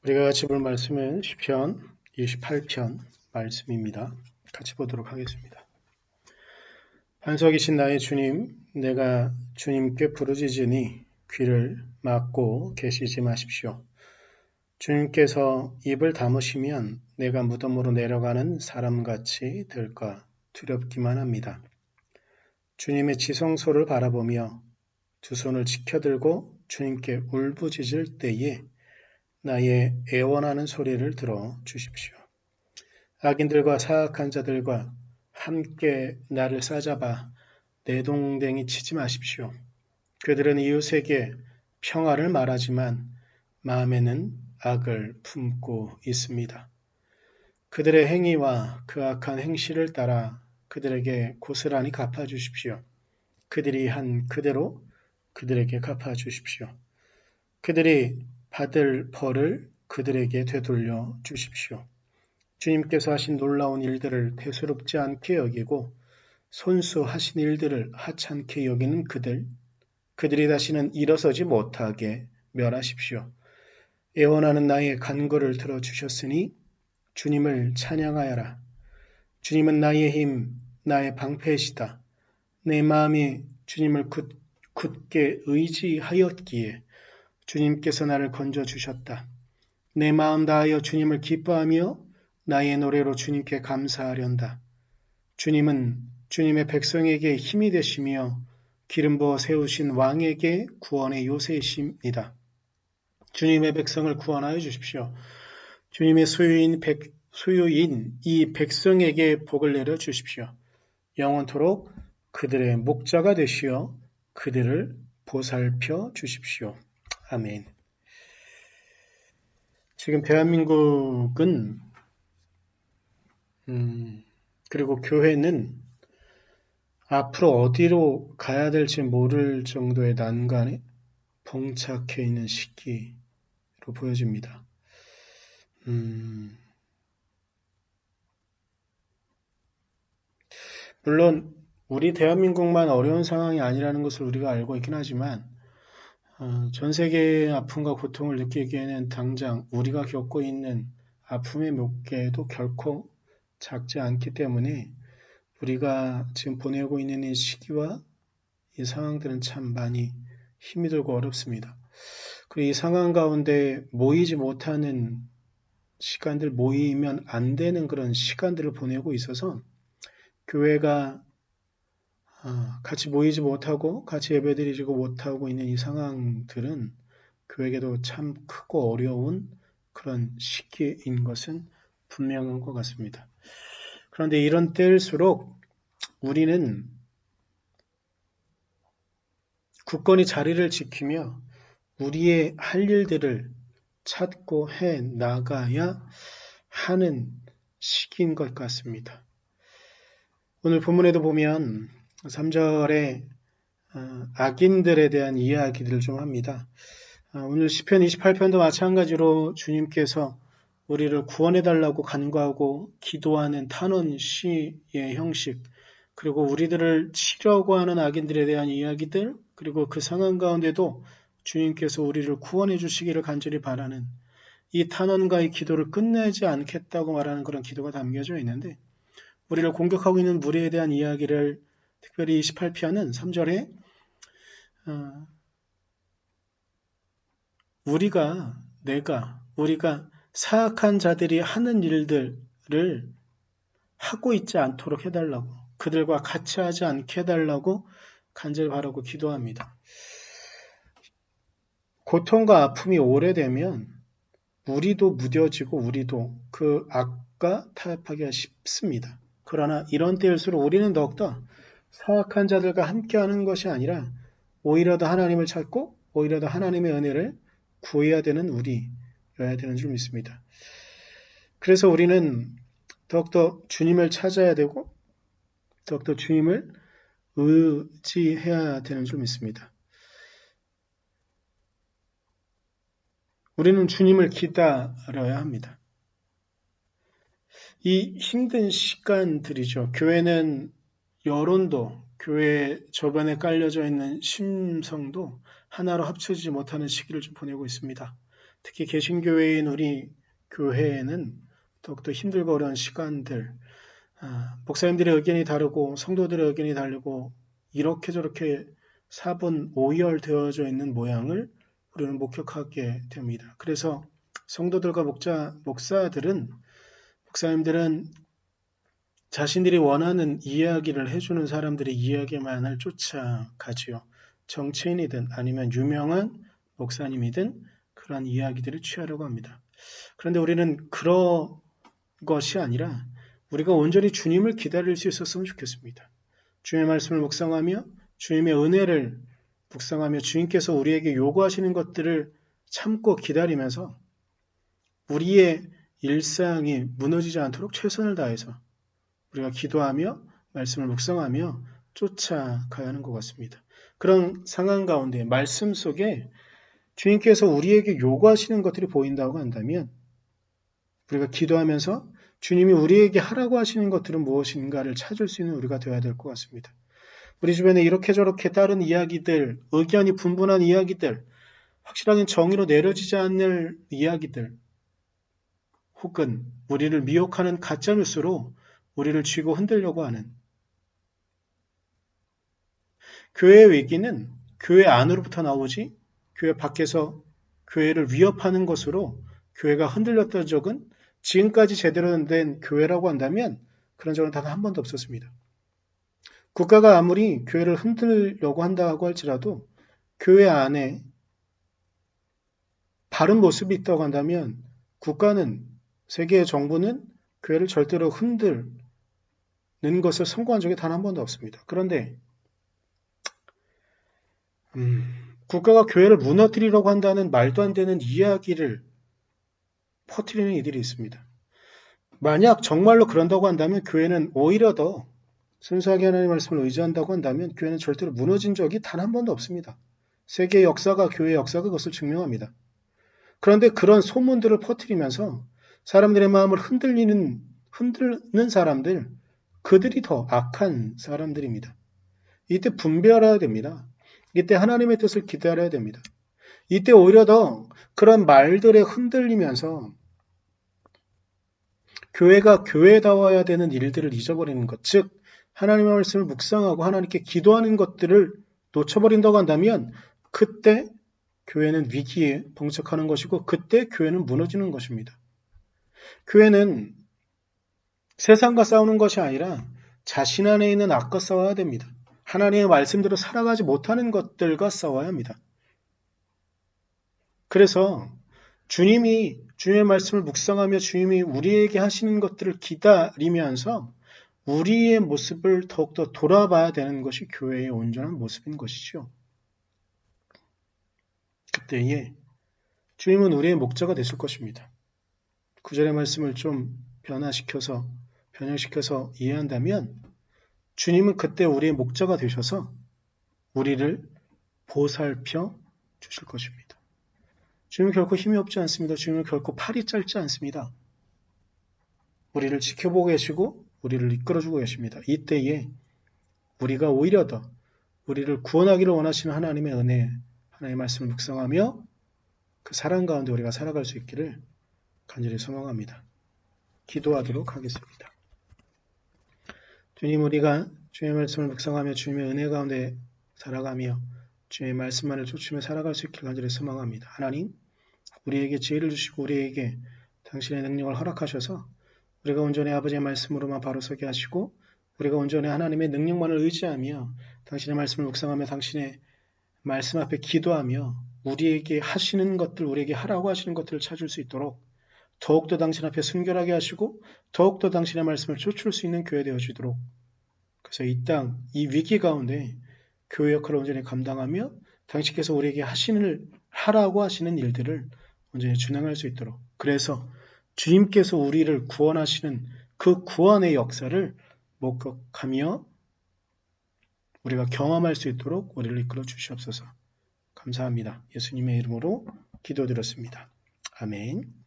우리가 같이 볼 말씀은 시편 28편 말씀입니다. 같이 보도록 하겠습니다. 반석이신 나의 주님, 내가 주님께 부르짖으니 귀를 막고 계시지 마십시오. 주님께서 입을 다무시면 내가 무덤으로 내려가는 사람같이 될까 두렵기만 합니다. 주님의 지성소를 바라보며 두 손을 치켜들고 주님께 울부짖을 때에 나의 애원하는 소리를 들어 주십시오. 악인들과 사악한 자들과 함께 나를 싸잡아 내동댕이 치지 마십시오. 그들은 이웃에게 평화를 말하지만 마음에는 악을 품고 있습니다. 그들의 행위와 그 악한 행실을 따라 그들에게 고스란히 갚아주십시오. 그들이 한 그대로 그들에게 갚아주십시오. 그들이 받을 벌을 그들에게 되돌려 주십시오. 주님께서 하신 놀라운 일들을 대수롭지 않게 여기고 손수하신 일들을 하찮게 여기는 그들이 다시는 일어서지 못하게 멸하십시오. 애원하는 나의 간구를 들어주셨으니 주님을 찬양하여라. 주님은 나의 힘, 나의 방패이시다. 내 마음이 주님을 굳게 의지하였기에 주님께서 나를 건져주셨다. 내 마음 다하여 주님을 기뻐하며 나의 노래로 주님께 감사하련다. 주님은 주님의 백성에게 힘이 되시며 기름 부어 세우신 왕에게 구원의 요새이십니다. 주님의 백성을 구원하여 주십시오. 주님의 소유인 이 백성에게 복을 내려 주십시오. 영원토록 그들의 목자가 되시어 그들을 보살펴 주십시오. 아멘. 지금 대한민국은 그리고 교회는 앞으로 어디로 가야 될지 모를 정도의 난간에 봉착해 있는 시기로 보여집니다. 물론 우리 대한민국만 어려운 상황이 아니라는 것을 우리가 알고 있긴 하지만 전 세계의 아픔과 고통을 느끼기에는 당장 우리가 겪고 있는 아픔의 무게도 결코 작지 않기 때문에 우리가 지금 보내고 있는 이 시기와 이 상황들은 참 많이 힘이 들고 어렵습니다. 그리고 이 상황 가운데 모이지 못하는 시간들, 모이면 안 되는 그런 시간들을 보내고 있어서 교회가 같이 모이지 못하고 같이 예배드리지 못하고 있는 이 상황들은 교회에게도 참 크고 어려운 그런 시기인 것은 분명한 것 같습니다. 그런데 이런 때일수록 우리는 굳건히 자리를 지키며 우리의 할 일들을 찾고 해 나가야 하는 시기인 것 같습니다. 오늘 본문에도 보면 3절에 악인들에 대한 이야기들을 좀 합니다. 오늘 시편 28편도 마찬가지로 주님께서 우리를 구원해달라고 간구하고 기도하는 탄원 시의 형식, 그리고 우리들을 치려고 하는 악인들에 대한 이야기들, 그리고 그 상황 가운데도 주님께서 우리를 구원해 주시기를 간절히 바라는 이 탄원과 이 기도를 끝내지 않겠다고 말하는 그런 기도가 담겨져 있는데, 우리를 공격하고 있는 무리에 대한 이야기를 특별히 28편은 3절에 우리가 사악한 자들이 하는 일들을 하고 있지 않도록 해달라고, 그들과 같이 하지 않게 해달라고 간절히 바라고 기도합니다. 고통과 아픔이 오래되면 우리도 무뎌지고 우리도 그 악과 타협하기가 쉽습니다. 그러나 이런 때일수록 우리는 더욱더 사악한 자들과 함께하는 것이 아니라 오히려 더 하나님을 찾고 오히려 더 하나님의 은혜를 구해야 되는 우리여야 되는 줄 믿습니다. 그래서 우리는 더욱더 주님을 찾아야 되고 더욱더 주님을 의지해야 되는 줄 믿습니다. 우리는 주님을 기다려야 합니다. 이 힘든 시간들이죠. 교회는 여론도, 교회 저변에 깔려져 있는 심성도 하나로 합쳐지지 못하는 시기를 좀 보내고 있습니다. 특히 개신교회인 우리 교회에는 더욱더 힘들고 어려운 시간들, 목사님들의 의견이 다르고 성도들의 의견이 다르고 이렇게 저렇게 사분오열되어져 있는 모양을 우리는 목격하게 됩니다. 그래서 성도들과 목사님들은 자신들이 원하는 이야기를 해주는 사람들의 이야기만을 쫓아가지요. 정치인이든 아니면 유명한 목사님이든 그러한 이야기들을 취하려고 합니다. 그런데 우리는 그런 것이 아니라 우리가 온전히 주님을 기다릴 수 있었으면 좋겠습니다. 주님의 말씀을 묵상하며 주님의 은혜를 묵상하며 주님께서 우리에게 요구하시는 것들을 참고 기다리면서 우리의 일상이 무너지지 않도록 최선을 다해서 우리가 기도하며 말씀을 묵상하며 쫓아가야 하는 것 같습니다. 그런 상황 가운데 말씀 속에 주님께서 우리에게 요구하시는 것들이 보인다고 한다면 우리가 기도하면서 주님이 우리에게 하라고 하시는 것들은 무엇인가를 찾을 수 있는 우리가 되어야 될 것 같습니다. 우리 주변에 이렇게 저렇게 다른 이야기들, 의견이 분분한 이야기들, 확실하게 정의로 내려지지 않는 이야기들, 혹은 우리를 미혹하는 가짜뉴스로 우리를 쥐고 흔들려고 하는 교회의 위기는 교회 안으로부터 나오지 교회 밖에서 교회를 위협하는 것으로 교회가 흔들렸던 적은 지금까지 제대로 된 교회라고 한다면 그런 적은 단 한 번도 없었습니다. 국가가 아무리 교회를 흔들려고 한다고 할지라도 교회 안에 바른 모습이 있다고 한다면 국가는 세계의 정부는 교회를 절대로 흔들는 것을 성공한 적이 단 한 번도 없습니다. 그런데 국가가 교회를 무너뜨리려고 한다는 말도 안 되는 이야기를 퍼뜨리는 이들이 있습니다. 만약 정말로 그런다고 한다면 교회는 오히려 더 순수하게 하나님의 말씀을 의지한다고 한다면 교회는 절대로 무너진 적이 단 한 번도 없습니다. 세계의 역사가 교회의 역사가 그것을 증명합니다. 그런데 그런 소문들을 퍼뜨리면서 사람들의 마음을 흔드는 사람들, 그들이 더 악한 사람들입니다. 이때 분별해야 됩니다. 이때 하나님의 뜻을 기다려야 됩니다. 이때 오히려 더 그런 말들에 흔들리면서 교회가 교회다워야 되는 일들을 잊어버리는 것, 즉 하나님의 말씀을 묵상하고 하나님께 기도하는 것들을 놓쳐버린다고 한다면 그때 교회는 위기에 봉착하는 것이고 그때 교회는 무너지는 것입니다. 교회는 세상과 싸우는 것이 아니라 자신 안에 있는 악과 싸워야 됩니다. 하나님의 말씀대로 살아가지 못하는 것들과 싸워야 합니다. 그래서 주님의 말씀을 묵상하며 주님이 우리에게 하시는 것들을 기다리면서 우리의 모습을 더욱더 돌아봐야 되는 것이 교회의 온전한 모습인 것이죠. 그때에 주님은 우리의 목자가 되실 것입니다. 구절의 말씀을 좀 변형시켜서 이해한다면 주님은 그때 우리의 목자가 되셔서 우리를 보살펴 주실 것입니다. 주님은 결코 힘이 없지 않습니다. 주님은 결코 팔이 짧지 않습니다. 우리를 지켜보고 계시고 우리를 이끌어주고 계십니다. 이때에 우리가 오히려 더 우리를 구원하기를 원하시는 하나님의 은혜, 하나님의 말씀을 묵상하며 그 사랑 가운데 우리가 살아갈 수 있기를 간절히 소망합니다. 기도하도록 하겠습니다. 주님, 우리가 주님의 말씀을 묵상하며 주님의 은혜 가운데 살아가며 주님의 말씀만을 쫓으며 살아갈 수 있기를 간절히 소망합니다. 하나님, 우리에게 지혜를 주시고 우리에게 당신의 능력을 허락하셔서 우리가 온전히 아버지의 말씀으로만 바로 서게 하시고 우리가 온전히 하나님의 능력만을 의지하며 당신의 말씀을 묵상하며 당신의 말씀 앞에 기도하며 우리에게 하시는 것들, 우리에게 하라고 하시는 것들을 찾을 수 있도록 더욱더 당신 앞에 순결하게 하시고 더욱더 당신의 말씀을 쫓을 수 있는 교회 되어주도록 그래서 이 땅, 이 위기 가운데 교회 역할을 온전히 감당하며 당신께서 우리에게 하라고 하시는 일들을 온전히 준행할 수 있도록 그래서 주님께서 우리를 구원하시는 그 구원의 역사를 목격하며 우리가 경험할 수 있도록 우리를 이끌어 주시옵소서. 감사합니다. 예수님의 이름으로 기도드렸습니다. 아멘.